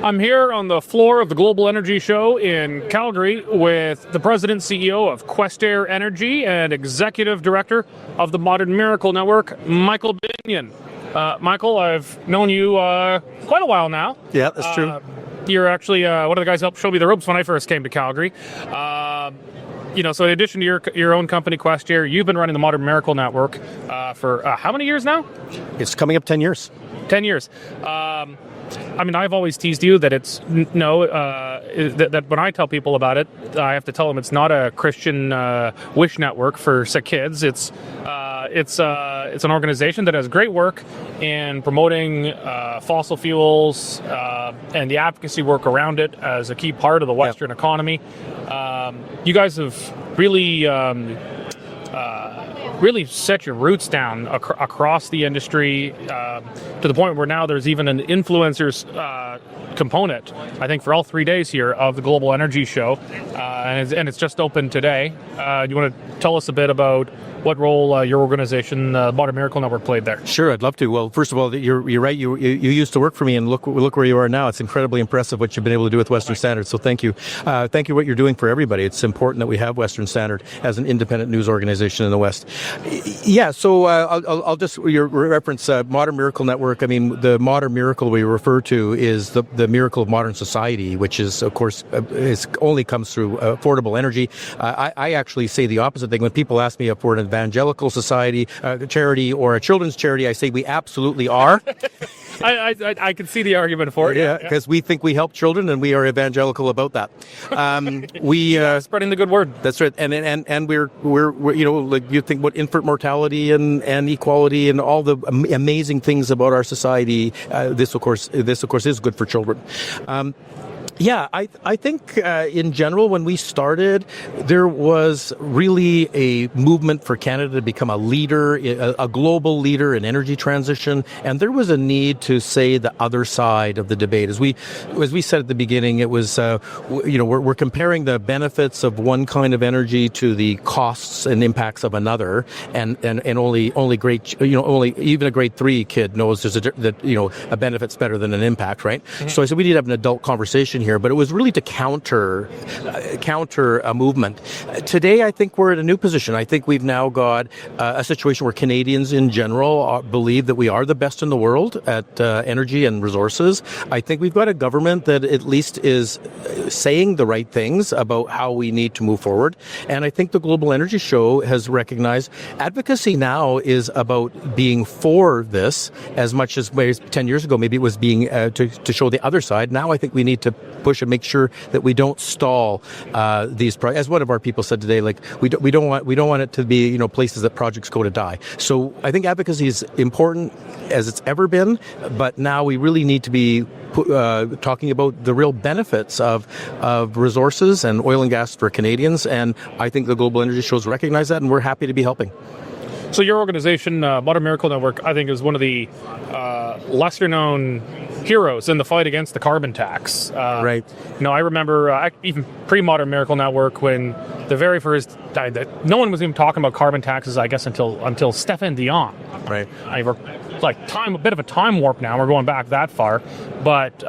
I'm here on the floor of the Global Energy Show in Calgary with the President CEO of Questair Energy and Executive Director of the Modern Miracle Network, Michael Binnion. Michael, I've known you quite a while now. Yeah, that's true. You're actually one of the guys who helped show me the ropes when I first came to Calgary. So in addition to your own company, Questair, you've been running the Modern Miracle Network for how many years now? It's coming up 10 years. 10 years. I've always teased you that that when I tell people about it, I have to tell them it's not a Christian wish network for sick kids. It's an organization that has great work in promoting fossil fuels and the advocacy work around it as a key part of the Western economy. You guys have really set your roots down across the industry to the point where now there's even an influencers component, I think, for all 3 days here of the Global Energy Show, and it's just open today. Do you want to tell us a bit about what role your organization, Modern Miracle Network, played there? Sure, I'd love to. Well, first of all, you're right. You used to work for me, and look where you are now. It's incredibly impressive what you've been able to do with Western Standard. So thank you. Thank you what you're doing for everybody. It's important that we have Western Standard as an independent news organization in the West. Yeah. So I'll just reference Modern Miracle Network. I mean, the modern miracle we refer to is the miracle of modern society, which is, of course, only comes through affordable energy. I actually say the opposite thing. When people ask me if we're an evangelical society, charity, or a children's charity, I say we absolutely are. I can see the argument for it. Yeah, because we think we help children, and we are evangelical about that. Spreading the good word. That's right, and we're like you think about infant mortality and equality and all the amazing things about our society. This of course is good for children. Yeah, I think in general, when we started, there was really a movement for Canada to become a leader, a global leader in energy transition, and there was a need to say the other side of the debate. As we said at the beginning, it was we're comparing the benefits of one kind of energy to the costs and impacts of another, and only even a grade 3 kid knows there's a benefit's better than an impact, right? Mm-hmm. So I said we need to have an adult conversation here, but it was really to counter a movement. Today, I think we're in a new position. I think we've now got a situation where Canadians in general believe that we are the best in the world at energy and resources. I think we've got a government that at least is saying the right things about how we need to move forward. And I think the Global Energy Show has recognized advocacy now is about being for this as much as 10 years ago. Maybe it was being to show the other side. Now I think we need to push and make sure that we don't stall these projects. As one of our people said today, like we don't want it to be places that projects go to die. So I think advocacy is important as it's ever been, but now we really need to be talking about the real benefits of resources and oil and gas for Canadians. And I think the Global Energy Shows recognize that, and we're happy to be helping. So your organization, Modern Miracle Network, I think is one of the lesser-known heroes in the fight against the carbon tax. Right. I remember even pre-Modern Miracle Network when the very first no one was even talking about carbon taxes, I guess, until Stéphane Dion. Right. A bit of a time warp now. We're going back that far, but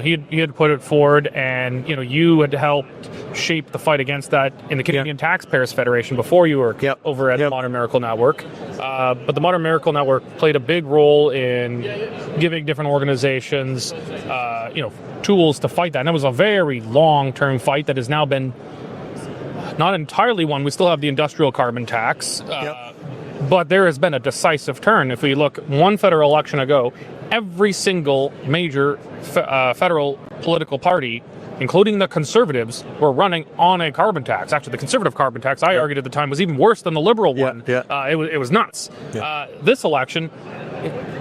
he had put it forward, and you had helped shape the fight against that in the Canadian Taxpayers Federation before you were over at Modern Miracle Network. But the Modern Miracle Network played a big role in giving different organizations, tools to fight that. And it was a very long-term fight that has now been not entirely won. We still have the industrial carbon tax. But there has been a decisive turn. If we look one federal election ago, every single major federal political party, including the Conservatives, were running on a carbon tax. Actually, the Conservative carbon tax, I argued at the time, was even worse than the Liberal one. It was nuts. This election,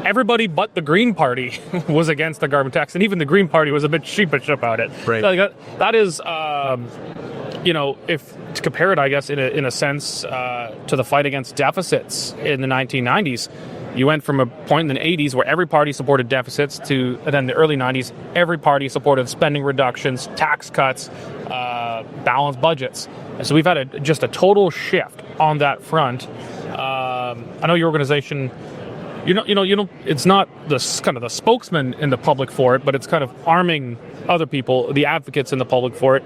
everybody but the Green Party was against the carbon tax, and even the Green Party was a bit sheepish about it. Right. That is... if to compare it, I guess, in a sense, to the fight against deficits in the 1990s, you went from a point in the 80s where every party supported deficits to then the early 90s, every party supported spending reductions, tax cuts, balanced budgets. And so we've had just a total shift on that front. I know your organization, it's not the kind of the spokesman in the public for it, but it's kind of arming other people, the advocates in the public for it.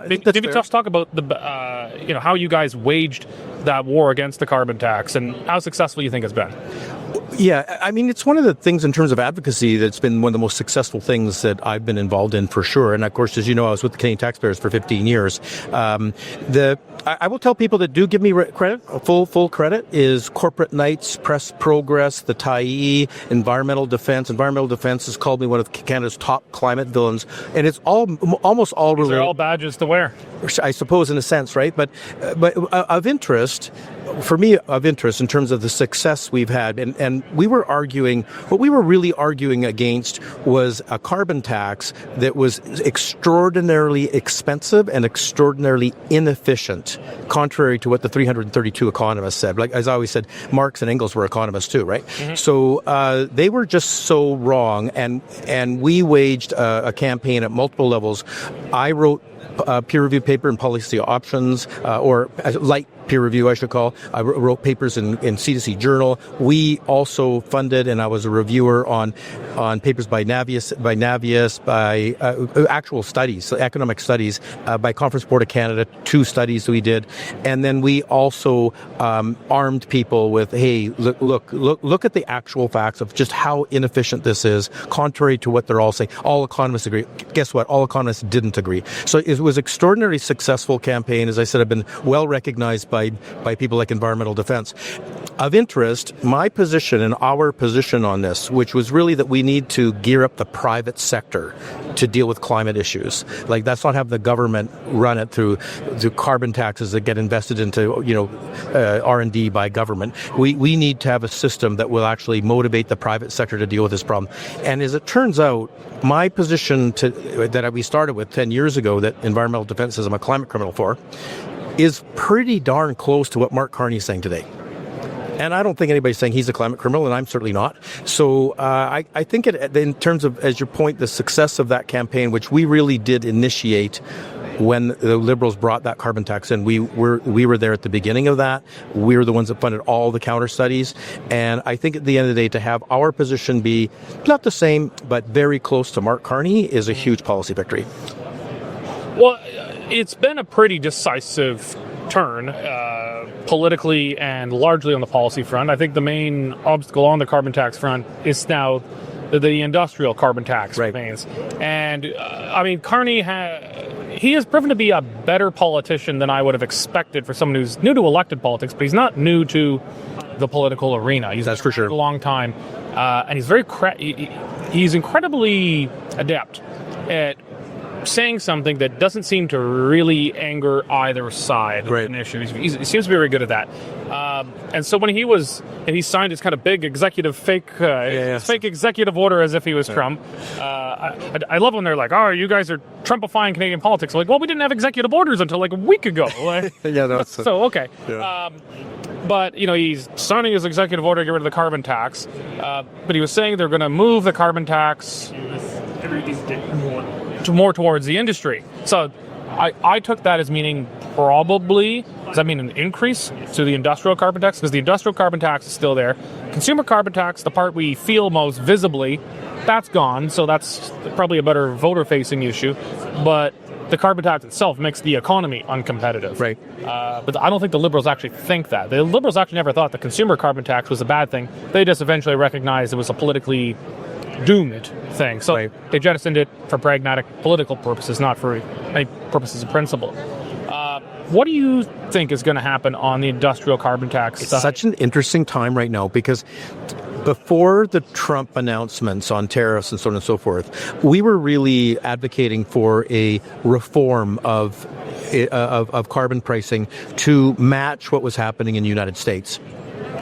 Maybe talk about how you guys waged that war against the carbon tax and how successful you think it's been. Yeah, I mean, it's one of the things in terms of advocacy that's been one of the most successful things that I've been involved in for sure. And of course, as you know, I was with the Canadian taxpayers for 15 years. I will tell people that do give me credit, full credit, is Corporate Knights, Press Progress, the Tyee, Environmental Defense. Environmental Defense has called me one of Canada's top climate villains. And it's almost all related. They're all badges to wear, I suppose, in a sense, right? But of interest, for me, in terms of the success we've had, and we were arguing, what we were really arguing against was a carbon tax that was extraordinarily expensive and extraordinarily inefficient, contrary to what the 332 economists said. Like, as I always said, Marx and Engels were economists too, right? Mm-hmm. So they were just so wrong, and we waged a campaign at multiple levels. I wrote a peer-reviewed paper in Policy Options, or light peer review, I should call. I wrote papers in C2C Journal. We also funded, and I was a reviewer on papers by Navius, by actual studies, economic studies, by Conference Board of Canada, 2 studies we did. And then we also armed people with, hey, look at the actual facts of just how inefficient this is, contrary to what they're all saying. All economists agree. Guess what? All economists didn't agree. So it was an extraordinarily successful campaign. As I said, I've been well recognized by people like Environmental Defense. Of interest, my position and our position on this, which was really that we need to gear up the private sector to deal with climate issues. Like, that's not have the government run it through carbon taxes that get invested into, R&D by government. We need to have a system that will actually motivate the private sector to deal with this problem. And as it turns out, my position that we started with 10 years ago, that Environmental Defense says I'm a climate criminal for, is pretty darn close to what Mark Carney is saying today. And I don't think anybody's saying he's a climate criminal, and I'm certainly not. So I think in terms of, as your point, the success of that campaign, which we really did initiate when the Liberals brought that carbon tax in, we were there at the beginning of that. We were the ones that funded all the counter studies. And I think at the end of the day, to have our position be not the same, but very close to Mark Carney is a huge policy victory. Well, it's been a pretty decisive turn politically and largely on the policy front. I think the main obstacle on the carbon tax front is now the industrial carbon tax remains. And Carney he has proven to be a better politician than I would have expected for someone who's new to elected politics, but he's not new to the political arena. That's for sure. A long time, and he's he's incredibly adept at saying something that doesn't seem to really anger either side of an issue. He seems to be very good at that. And so when he signed his kind of big executive fake executive order as if he was Trump. I love when they're like, "Oh, you guys are Trumpifying Canadian politics." I'm like, well, we didn't have executive orders until like a week ago. So okay. Yeah. But he's signing his executive order to get rid of the carbon tax. But he was saying they're going to move the carbon tax more towards the industry. So I took that as meaning probably, does that mean an increase to the industrial carbon tax? Because the industrial carbon tax is still there. Consumer carbon tax, the part we feel most visibly, that's gone. So that's probably a better voter-facing issue. But the carbon tax itself makes the economy uncompetitive. Right. But I don't think the Liberals actually think that. The Liberals actually never thought the consumer carbon tax was a bad thing. They just eventually recognized it was a politically doomed thing. So they jettisoned it for pragmatic political purposes, not for any purposes of principle. What do you think is going to happen on the industrial carbon tax side? It's such an interesting time right now because before the Trump announcements on tariffs and so on and so forth, we were really advocating for a reform of carbon pricing to match what was happening in the United States,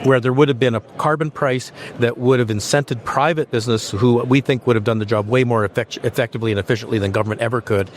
where there would have been a carbon price that would have incented private business who we think would have done the job way more effectively and efficiently than government ever could.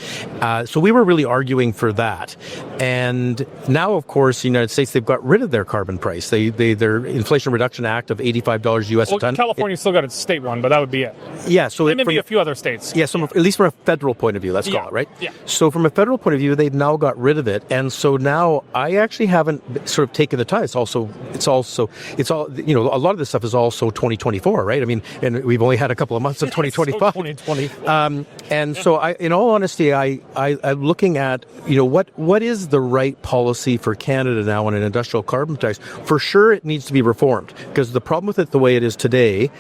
So we were really arguing for that. And now, of course, the United States, they've got rid of their carbon price. Their Inflation Reduction Act of $85 US a ton. California's still got its state one, but that would be it. Yeah. So and maybe a few other states. Yeah, so at least from a federal point of view, let's call it, right? Yeah. So from a federal point of view, they've now got rid of it. And so now I actually haven't sort of taken the time. It's also it's all, you know, a lot of this stuff is also 2024, right? I mean, and we've only had a couple of months of 2025. 2020. And so in all honesty, I'm looking at, you know, what is the right policy for Canada now on an industrial carbon tax? For sure, it needs to be reformed, because the problem with it the way it is today,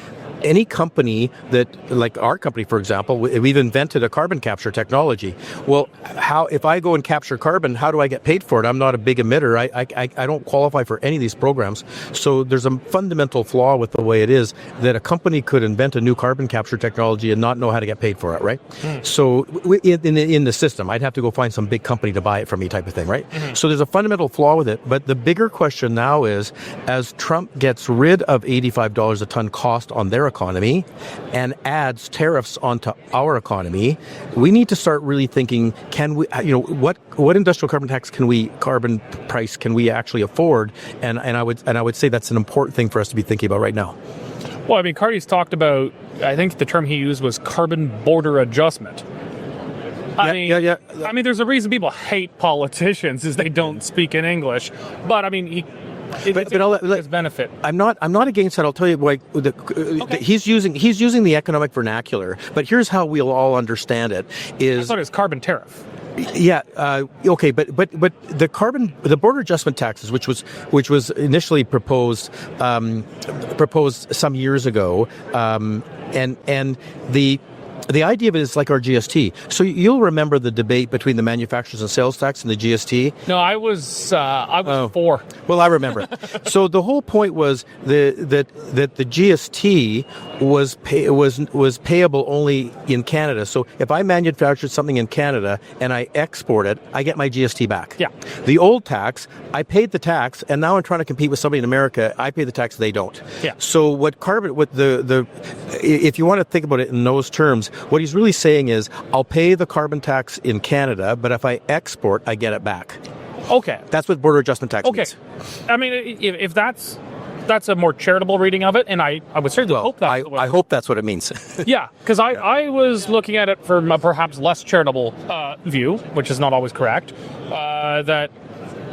any company that, like our company, for example, we've invented a carbon capture technology. Well, if I go and capture carbon, how do I get paid for it? I'm not a big emitter. I don't qualify for any of these programs. So there's a fundamental flaw with the way it is, that a company could invent a new carbon capture technology and not know how to get paid for it, right? So in the system, I'd have to go find some big company to buy it from me, type of thing, right? So there's a fundamental flaw with it. But the bigger question now is, as Trump gets rid of $85 a ton cost on their economy and adds tariffs onto our economy, we need to start really thinking, can we, you know, what industrial carbon price can we actually afford? And I would say that's an important thing for us to be thinking about right now. Well, I mean, Carty's talked about, I think the term he used was carbon border adjustment. I mean, there's a reason people hate politicians is they don't speak in English. But I mean, but I'll let his benefit. I'm not against that. I'll tell you, like, he's using the economic vernacular. But here's how we'll all understand it: I thought it was carbon tariff. Yeah. Okay. But the border adjustment taxes, which was initially proposed some years ago, and the idea of it is like our GST. So you'll remember the debate between the manufacturers and sales tax and the GST. No, I was 4. Well, I remember. So the whole point was that the GST was payable only in Canada. So if I manufactured something in Canada and I export it, I get my GST back. Yeah. The old tax, I paid the tax, and now I'm trying to compete with somebody in America. I pay the tax, they don't. Yeah. So if you want to think about it in those terms, what he's really saying is, I'll pay the carbon tax in Canada, but if I export, I get it back. Okay. That's what border adjustment tax means. I mean, if that's a more charitable reading of it, and I would certainly hope that. I hope that's what it means. Yeah, because I was looking at it from a perhaps less charitable view, which is not always correct, that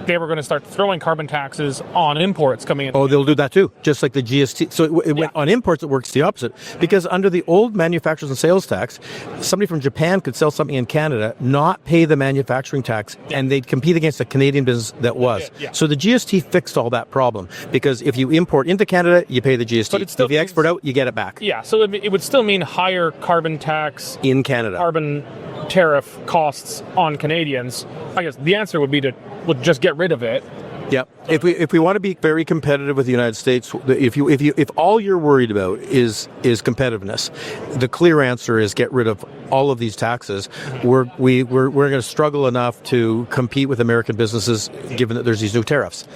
they were going to start throwing carbon taxes on imports coming in. Oh, they'll do that too, just like the GST. So on imports, it works the opposite. Because under the old manufacturers and sales tax, somebody from Japan could sell something in Canada, not pay the manufacturing tax, and they'd compete against a Canadian business that was. Yeah. So the GST fixed all that problem. Because if you import into Canada, you pay the GST. But if you export out, you get it back. Yeah, so it would still mean higher carbon tax in Canada. Carbon tariff costs on Canadians. I guess the answer would be to just get rid of it. Yeah. If we want to be very competitive with the United States, if all you're worried about is competitiveness, the clear answer is get rid of all of these taxes. We're going to struggle enough to compete with American businesses, given that there's these new tariffs.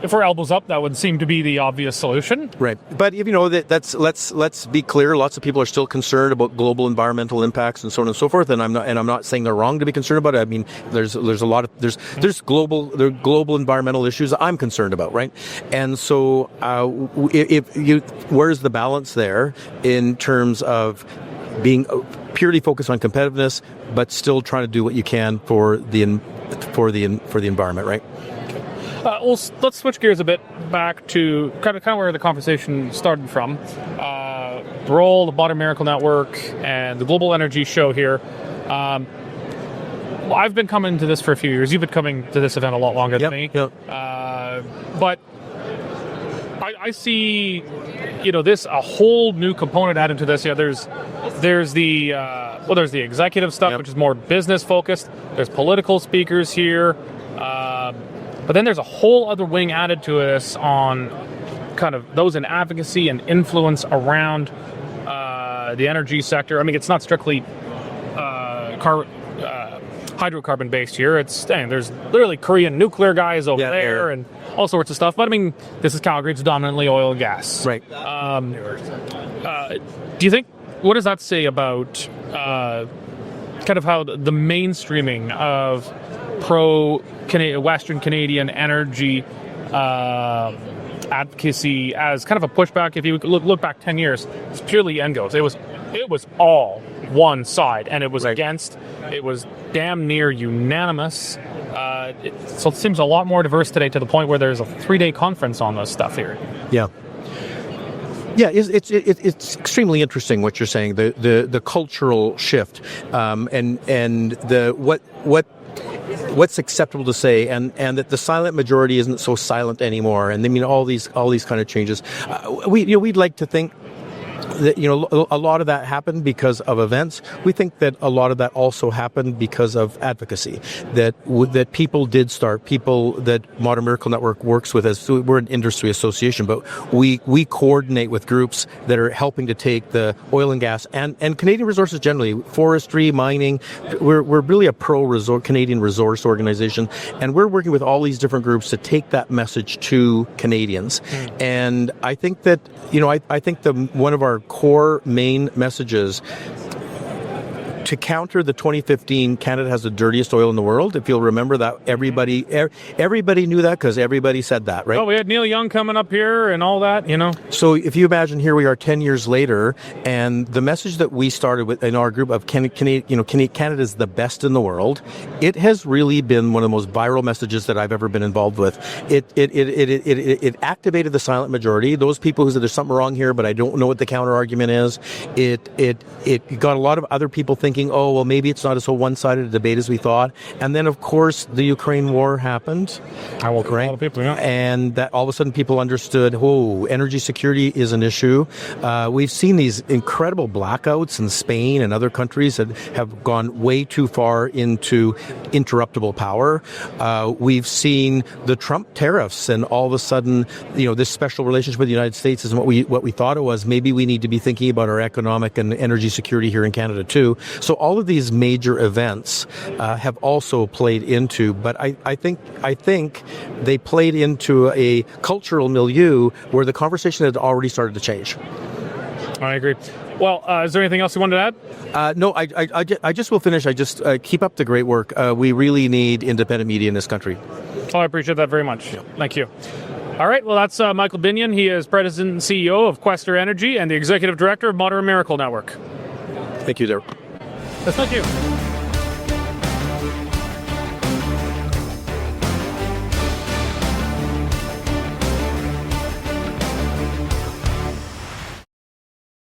If we're elbows up, that would seem to be the obvious solution. Right. But if you know let's be clear. Lots of people are still concerned about global environmental impacts and so on and so forth. And I'm not saying they're wrong to be concerned about it. I mean, there's a lot of there's global environmental issues I'm concerned about, right? And so where's the balance there in terms of being purely focused on competitiveness, but still trying to do what you can for the environment, right? Well, let's switch gears a bit back to kind of where the conversation started from. The role of the Modern Miracle Network and the Global Energy Show here. Well, I've been coming to this for a few years. You've been coming to this event a lot longer than me. Yep. But I see, this a whole new component added to this. There's the executive stuff, which is more business focused. There's political speakers here. But then there's a whole other wing added to this on kind of those in advocacy and influence around the energy sector. I mean, it's not strictly hydrocarbon based here. There's literally Korean nuclear guys over there and all sorts of stuff. But I mean, this is Calgary. It's dominantly oil and gas. Right. Do you think, what does that say about kind of how the mainstreaming of Western Canadian energy advocacy as kind of a pushback? If you look back 10 years, it's purely Engels. It was all one side, and it was against. It was damn near unanimous so it seems a lot more diverse today, to the point where there's a 3-day conference on this stuff here. Yeah. Yeah, it's extremely interesting what you're saying, the cultural shift, and the what's acceptable to say, and that the silent majority isn't so silent anymore, and I mean all these kind of changes. We'd like to think that, a lot of that happened because of events. We think that a lot of that also happened because of advocacy, that people did start, people that Modern Miracle Network works with, as we're an industry association, but we coordinate with groups that are helping to take the oil and gas and Canadian resources generally, forestry, mining. We're really a Canadian resource organization, and we're working with all these different groups to take that message to Canadians. And I think that, I think one of our core main messages to counter the 2015 Canada has the dirtiest oil in the world. If you'll remember that, everybody knew that because everybody said that, right? Oh, we had Neil Young coming up here and all that, So if you imagine, here we are 10 years later, and the message that we started with in our group of Canada is the best in the world, it has really been one of the most viral messages that I've ever been involved with. It activated the silent majority, those people who said there's something wrong here, but I don't know what the counter argument is. It got a lot of other people thinking, oh, well, maybe it's not as so one-sided a debate as we thought. And then, of course, the Ukraine war happened. I woke up a lot of people, yeah. And that all of a sudden people understood, oh, energy security is an issue. We've seen these incredible blackouts in Spain and other countries that have gone way too far into interruptible power. We've seen the Trump tariffs, and all of a sudden, this special relationship with the United States isn't what we thought it was. Maybe we need to be thinking about our economic and energy security here in Canada too. So all of these major events have also played into, but I think they played into a cultural milieu where the conversation had already started to change. I agree. Well, is there anything else you wanted to add? No, I just will finish. I just keep up the great work. We really need independent media in this country. Oh, I appreciate that very much. Yeah. Thank you. All right, well, that's Michael Binnion. He is President and CEO of Questor Energy and the Executive Director of Modern Miracle Network. Thank you, Derek. Yes, thank you.